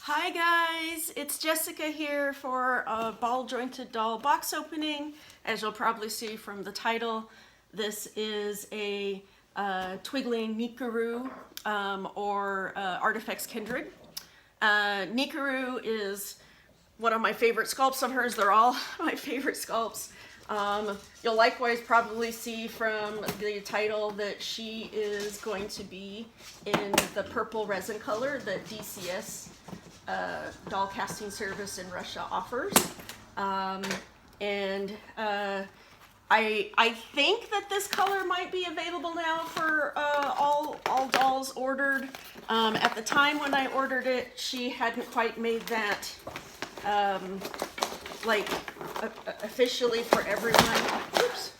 Hi guys, it's Jessica here for a ball jointed doll box opening. As you'll probably see from the title, this is a Twigling Nkiru or Artifex Kindred. Nkiru is one of my favorite sculpts of hers. They're all my favorite sculpts. You'll likewise probably see from the title that she is going to be in the purple resin color that DCS doll casting service in Russia offers. I think that this color might be available now for all dolls ordered. At the time when I ordered it, she hadn't quite made that like officially for everyone. Oops,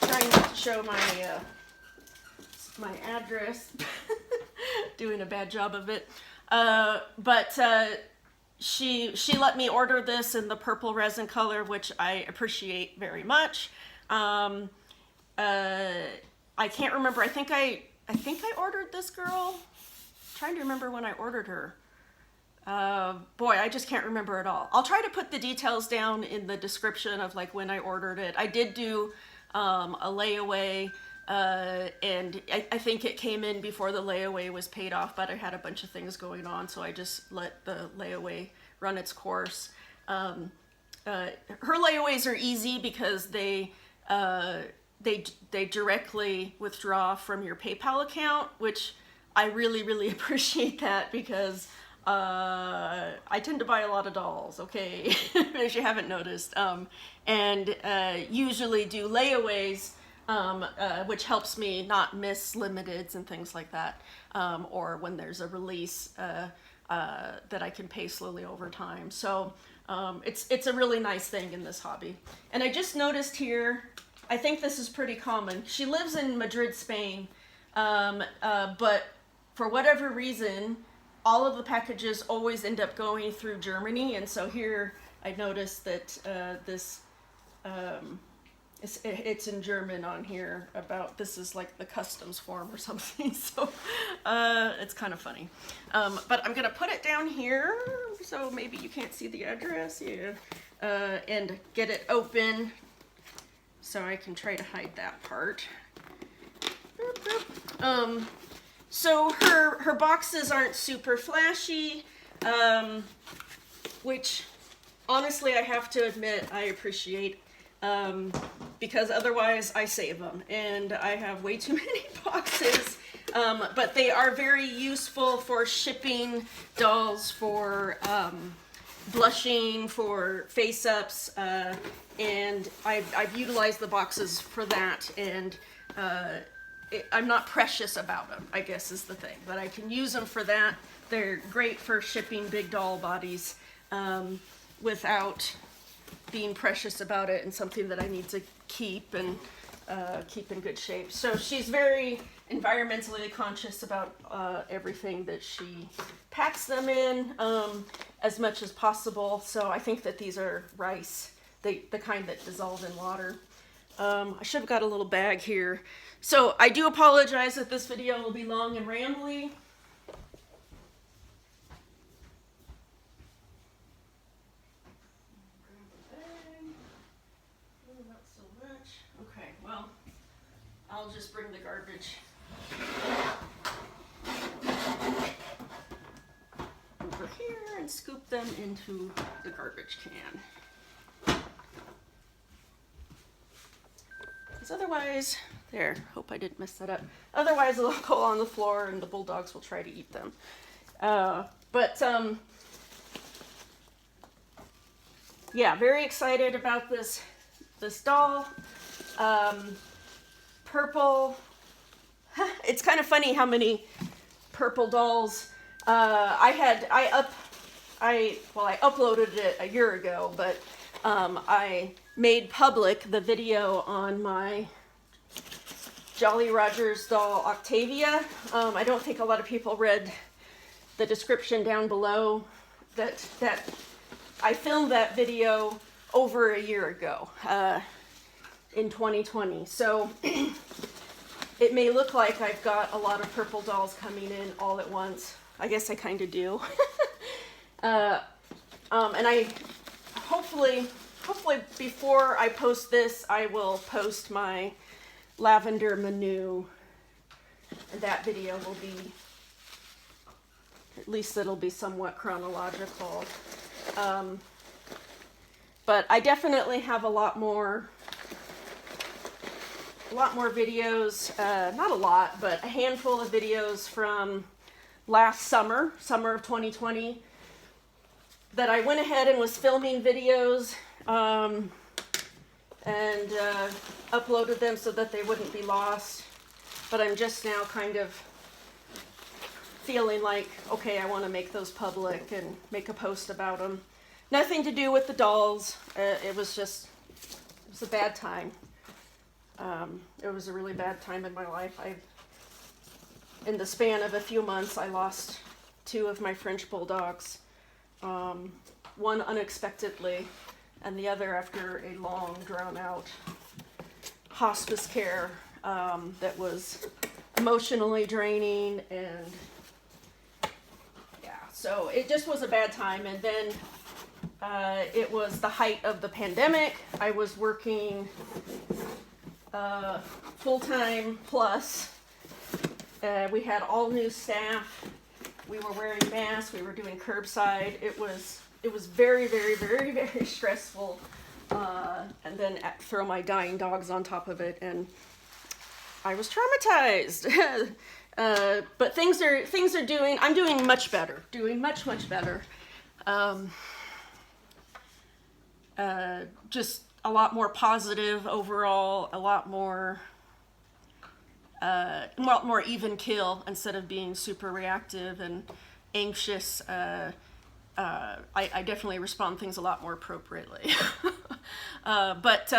trying not to show my my address. Doing a bad job of it. She let me order this in the purple resin color, which I appreciate very much. I can't remember. I think I ordered this girl. I'm trying to remember when I ordered her. Boy, I just can't remember at all. I'll try to put the details down in the description of like when I ordered it. I did do a layaway. And I think it came in before the layaway was paid off, but I had a bunch of things going on, so I just let the layaway run its course. Her layaways are easy because they directly withdraw from your PayPal account, which I really appreciate that because I tend to buy a lot of dolls, okay, as you haven't noticed, and usually do layaways. Which helps me not miss limiteds and things like that, or when there's a release that I can pay slowly over time. So it's a really nice thing in this hobby. And I just noticed here, I think this is pretty common. She lives in Madrid, Spain, but for whatever reason, all of the packages always end up going through Germany. And so here I noticed that this it's in German on here about this is like the customs form or something, so it's kind of funny. But I'm gonna put it down here so maybe you can't see the address, yeah, and get it open so I can try to hide that part. So her boxes aren't super flashy, which honestly I have to admit I appreciate. Because otherwise I save them and I have way too many boxes, but they are very useful for shipping dolls, for blushing, for face-ups, and I've utilized the boxes for that, and I'm not precious about them, I guess is the thing, but I can use them for that. They're great for shipping big doll bodies without being precious about it, and something that I need to keep and keep in good shape. So she's very environmentally conscious about everything that she packs them in as much as possible. So I think that these are rice, the kind that dissolve in water. I should have got a little bag here. So I do apologize that this video will be long and rambly. I'll just bring the garbage over here and scoop them into the garbage can. Because otherwise, there, hope I didn't mess that up. Otherwise they'll go on the floor and the bulldogs will try to eat them. Yeah, very excited about this doll. Purple. It's kind of funny how many purple dolls I uploaded it a year ago, but I made public the video on my Jolly Rogers doll Octavia. I don't think a lot of people read the description down below that I filmed that video over a year ago. In 2020, so it may look like I've got a lot of purple dolls coming in all at once. I guess I kind of do. And I hopefully before I post this, I will post my lavender menu, and that video will be, at least it'll be somewhat chronological. But I definitely have a lot more videos, not a lot, but a handful of videos from last summer of 2020, that I went ahead and was filming videos, and uploaded them so that they wouldn't be lost. But I'm just now kind of feeling like, okay, I want to make those public and make a post about them. Nothing to do with the dolls. It was a bad time. It was a really bad time in my life. In the span of a few months, I lost 2 of my French bulldogs. One unexpectedly, and the other after a long, drawn-out hospice care that was emotionally draining, and yeah, so it just was a bad time. And then it was the height of the pandemic. I was working full-time plus. We had all new staff. We were wearing masks. We were doing curbside. It was very, very, very, very stressful. And then throw my dying dogs on top of it, and I was traumatized. But I'm doing much better. Doing much, much better. Just a lot more positive overall, a lot more even keel instead of being super reactive and anxious. I definitely respond things a lot more appropriately. But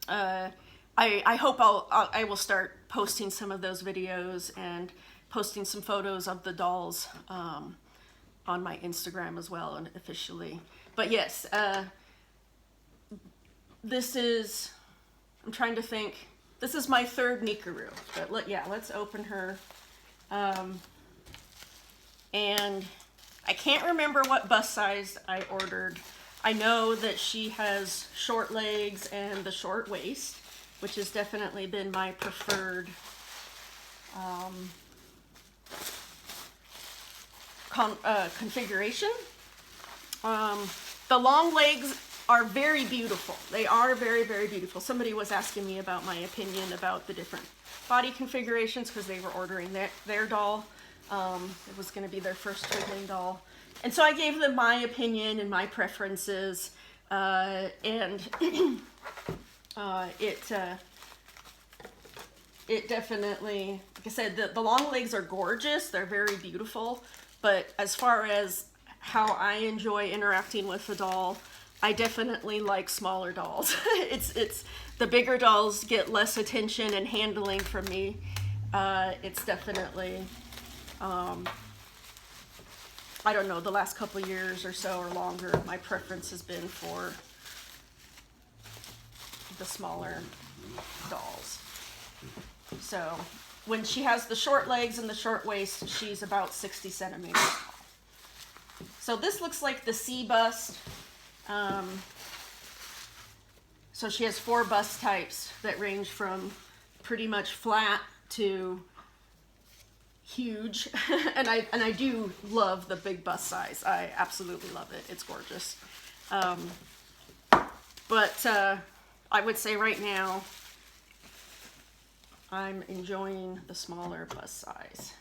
I hope I will start posting some of those videos and posting some photos of the dolls on my Instagram as well, and officially. But yes, I'm trying to think. This is my 3rd Nkiru, but let's open her. And I can't remember what bust size I ordered. I know that she has short legs and the short waist, which has definitely been my preferred configuration. The long legs are very beautiful. They are very, very beautiful. Somebody was asking me about my opinion about the different body configurations because they were ordering their doll. It was going to be their first Twigling doll. And so I gave them my opinion and my preferences. And it definitely, like I said, the long legs are gorgeous. They're very beautiful. But as far as how I enjoy interacting with the doll, I definitely like smaller dolls. It's the bigger dolls get less attention and handling from me. It's definitely, I don't know, the last couple years or so or longer, my preference has been for the smaller dolls. So when she has the short legs and the short waist, she's about 60 centimeters tall. So this looks like the C bust. So she has 4 bust types that range from pretty much flat to huge. and I do love the big bust size. I absolutely love it. It's gorgeous. But I would say right now I'm enjoying the smaller bust size.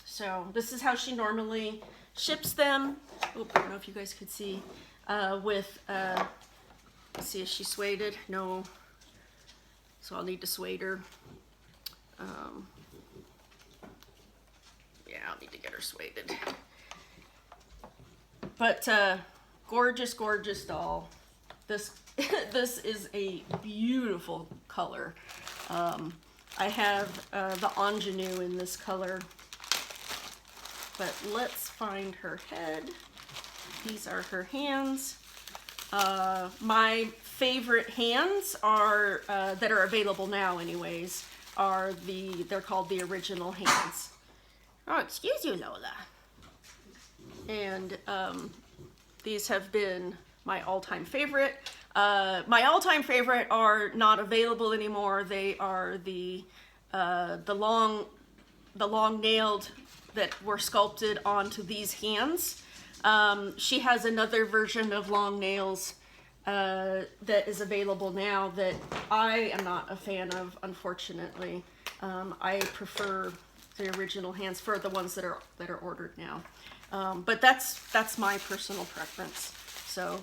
So this is how she normally ships them. Oh, I don't know if you guys could see. Let's see, is she sueded? No. So I'll need to suede her. Yeah, I'll need to get her sueded. But gorgeous, gorgeous doll. This is a beautiful color. I have the ingenue in this color. But let's find her head. These are her hands. My favorite hands are that are available now, anyways, are they're called the original hands. Oh, excuse you, Lola. And these have been my all-time favorite. My all-time favorite are not available anymore. They are the long nailed that were sculpted onto these hands. She has another version of long nails that is available now that I am not a fan of, unfortunately. I prefer the original hands for the ones that are ordered now. But that's my personal preference. So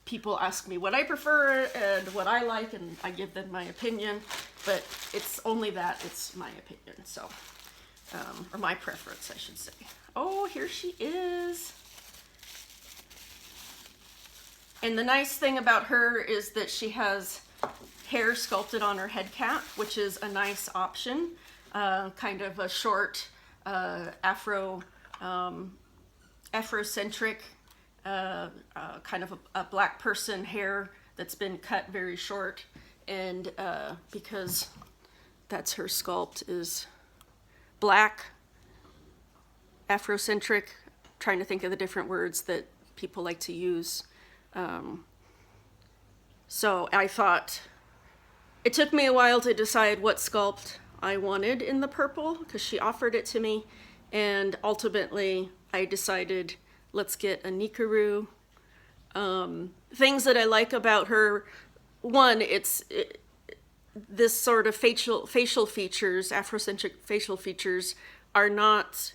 people ask me what I prefer and what I like, and I give them my opinion. But it's only that, it's my opinion. So, or my preference, I should say. Oh, here she is. And the nice thing about her is that she has hair sculpted on her head cap, which is a nice option. Kind of a short, Afrocentric, kind of a black person hair that's been cut very short. And because that's her sculpt, is black, Afrocentric, trying to think of the different words that people like to use. So I thought, it took me a while to decide what sculpt I wanted in the purple, because she offered it to me, and ultimately I decided, let's get a Nkiru. Things that I like about her, one, this sort of facial features, Afrocentric facial features, are not,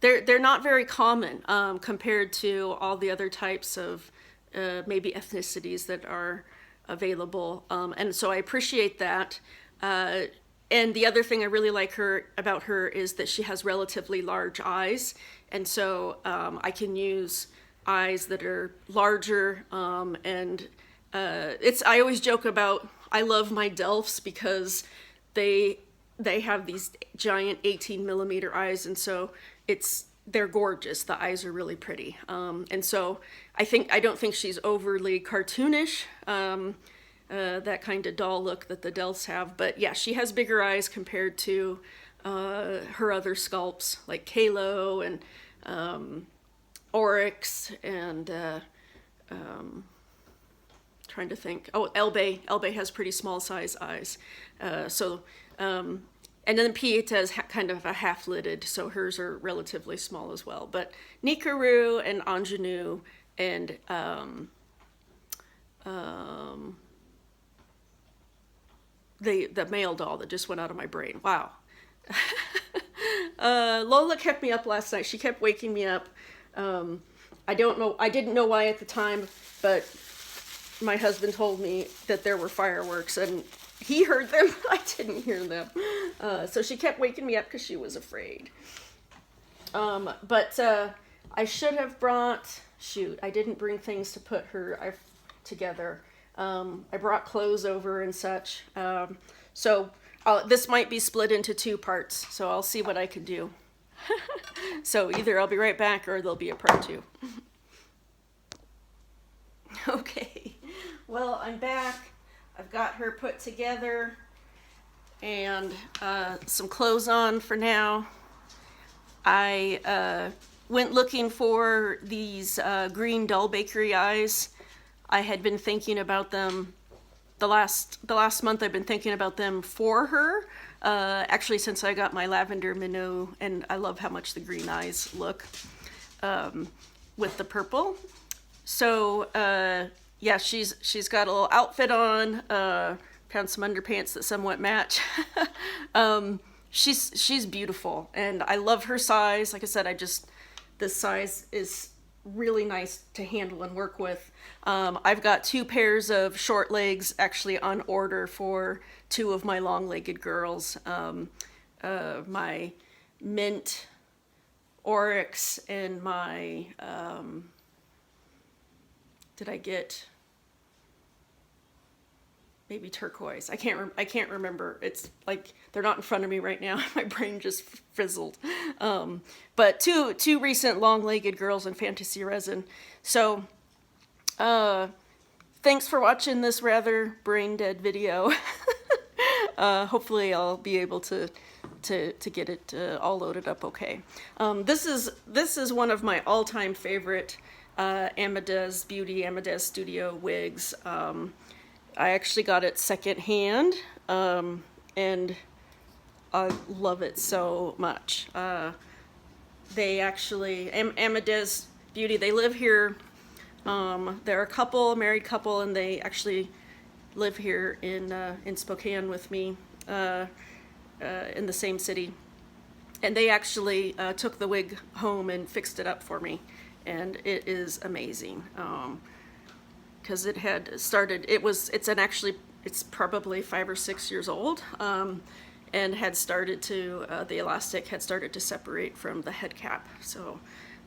they're not very common compared to all the other types of maybe ethnicities that are available. And so I appreciate that. And the other thing I really like about her is that she has relatively large eyes. And so I can use eyes that are larger. I always joke about, I love my Delphs because they have these giant 18mm eyes. And so they're gorgeous. The eyes are really pretty. And so I don't think she's overly cartoonish, that kind of doll look that the Delphs have. But yeah, she has bigger eyes compared to her other sculpts like Kalo and Oryx and trying to think. Oh, Elbe. Elbe has pretty small size eyes. And then Pieta is kind of a half-lidded, so hers are relatively small as well. But Nkiru and Ingenue and the male doll that just went out of my brain. Wow. Lola kept me up last night. She kept waking me up. I didn't know why at the time, but my husband told me that there were fireworks, and he heard them, I didn't hear them. So she kept waking me up because she was afraid. But I should have brought, I didn't bring things to put her together. I brought clothes over and such. So this might be split into two parts, so I'll see what I can do. So either I'll be right back or there'll be a part two. Okay, well, I'm back. I've got her put together and some clothes on for now. I went looking for these green Doll Bakery eyes. I had been thinking about them the last month. I've been thinking about them for her. Actually, since I got my lavender minnow, and I love how much the green eyes look with the purple. So yeah, she's got a little outfit on. Found some underpants that somewhat match. She's beautiful, and I love her size. Like I said, this size is really nice to handle and work with. I've got 2 pairs of short legs actually on order for 2 of my long-legged girls. My mint Oryx and my, did I get maybe turquoise? I can't remember. It's like they're not in front of me right now. My brain just fizzled. But two recent long-legged girls in fantasy resin. So thanks for watching this rather brain dead video. Hopefully I'll be able to to get it all loaded up okay. This is one of my all-time favorite Amadez Beauty, Amadez Studio wigs. I actually got it secondhand, and I love it so much. They actually, Amadez Beauty, they live here. They're a couple, a married couple, and they actually live here in Spokane with me, in the same city. And they actually took the wig home and fixed it up for me, and it is amazing. Because it had started, it's probably 5 or 6 years old, and had started to, the elastic had started to separate from the head cap. So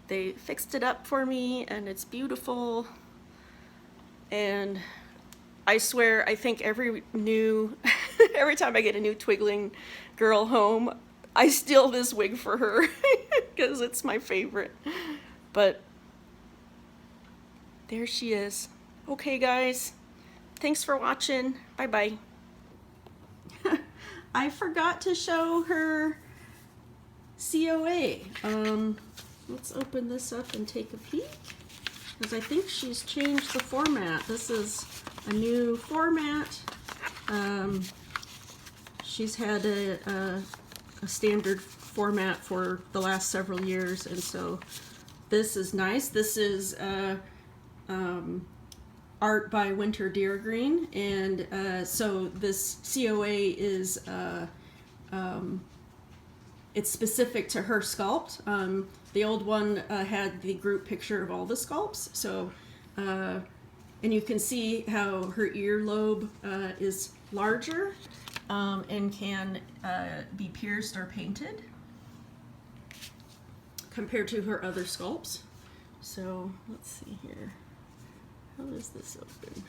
they fixed it up for me, and it's beautiful. And I swear, I think every time I get a new Twigling girl home, I steal this wig for her because it's my favorite. But there she is. Okay, guys, thanks for watching. Bye-bye. I forgot to show her COA. Let's open this up and take a peek, because I think she's changed the format. This is a new format. She's had a standard format for the last several years, and so this is nice. This is art by Winter Deergreen, and so this COA is it's specific to her sculpt. The old one had the group picture of all the sculpts, so and you can see how her earlobe is larger and can be pierced or painted compared to her other sculpts. So let's see here. How is this open?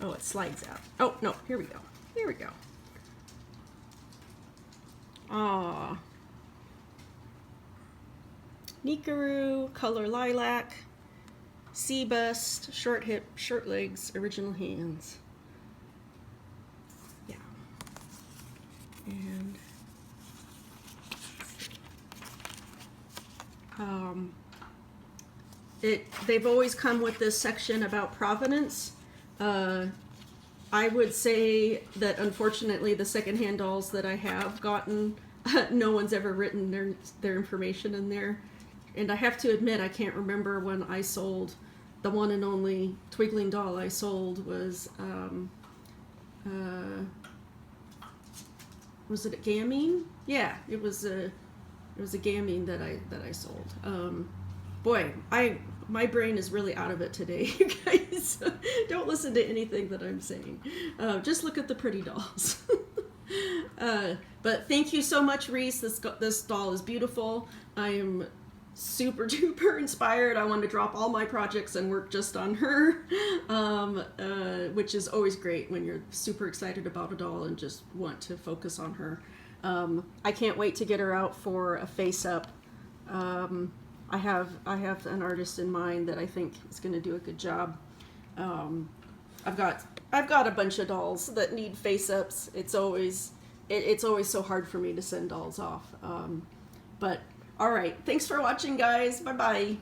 Oh, it slides out. Oh, no, here we go. Here we go. Ah. Nkiru, color lilac, C bust, short hip, short legs, original hands. Yeah. And they've always come with this section about provenance. I would say that unfortunately the secondhand dolls that I have gotten, no one's ever written their information in there. And I have to admit, I can't remember when I sold the one and only Twigling doll I sold was it a gamine? Yeah, it was a gamine that I sold. Boy, my brain is really out of it today, you guys. Don't listen to anything that I'm saying. Just look at the pretty dolls. But thank you so much, Reese. This doll is beautiful. I am super duper inspired. I want to drop all my projects and work just on her, which is always great when you're super excited about a doll and just want to focus on her. I can't wait to get her out for a face-up. I have an artist in mind that I think is going to do a good job. I've got a bunch of dolls that need face-ups. It's always so hard for me to send dolls off. But all right, thanks for watching, guys. Bye bye.